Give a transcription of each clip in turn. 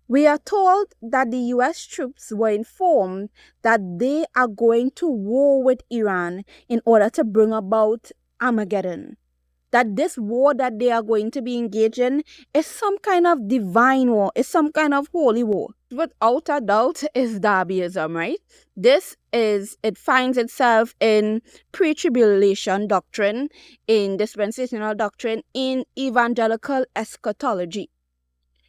We are told that the US troops were informed that they are going to war with Iran in order to bring about Armageddon. That this war that they are going to be engaged in is some kind of divine war, is some kind of holy war. Without a doubt, is Darbyism, right? It finds itself in pre-tribulation doctrine, in dispensational doctrine, in evangelical eschatology.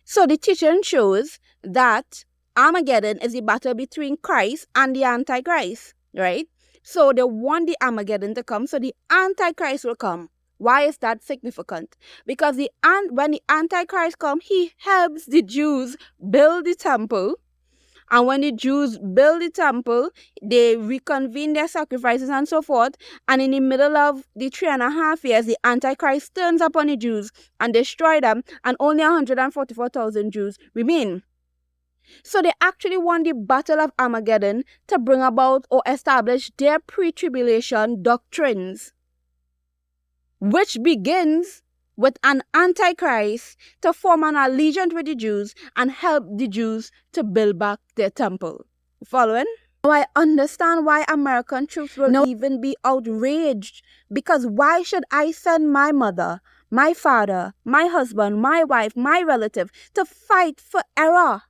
So the teaching shows that Armageddon is the battle between Christ and the Antichrist, right? So they want the Armageddon to come, so the Antichrist will come. Why is that significant? Because when the Antichrist comes, he helps the Jews build the temple. And when the Jews build the temple, they reconvene their sacrifices and so forth. And in the middle of the 3.5 years, the Antichrist turns upon the Jews and destroy them. And only 144,000 Jews remain. So they actually won the Battle of Armageddon to bring about or establish their pre-tribulation doctrines, which begins with an Antichrist to form an allegiance with the Jews and help the Jews to build back their temple. Following? Now I understand why American troops will even be outraged, because why should I send my mother, my father, my husband, my wife, my relative to fight for error?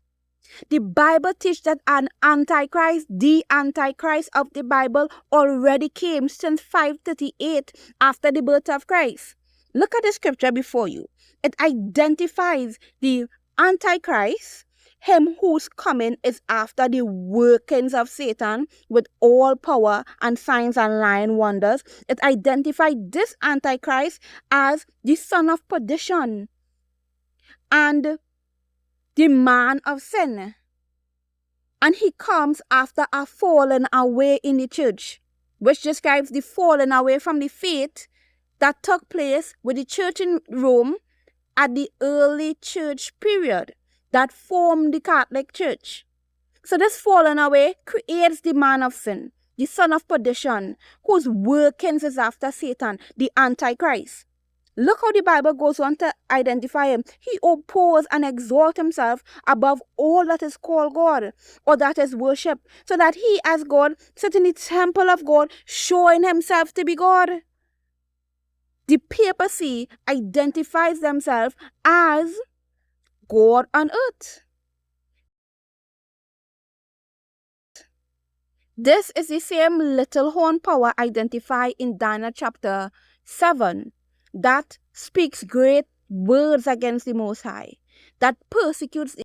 The Bible teaches that an Antichrist, the Antichrist of the Bible, already came since 538 after the birth of Christ. Look at the scripture before you. It identifies the Antichrist, him whose coming is after the workings of Satan with all power and signs and lying wonders. It identifies this Antichrist as the son of perdition and the man of sin. And he comes after a falling away in the church, which describes the falling away from the faith that took place with the church in Rome at the early church period that formed the Catholic Church. So this falling away creates the man of sin, the son of perdition, whose workings is after Satan, the Antichrist. Look how the Bible goes on to identify him. He opposes and exalts himself above all that is called God or that is worship, so that he as God sits in the temple of God, showing himself to be God. The papacy identifies themselves as God on earth. This is the same little horn power identified in Daniel chapter 7 that speaks great words against the Most High, that persecutes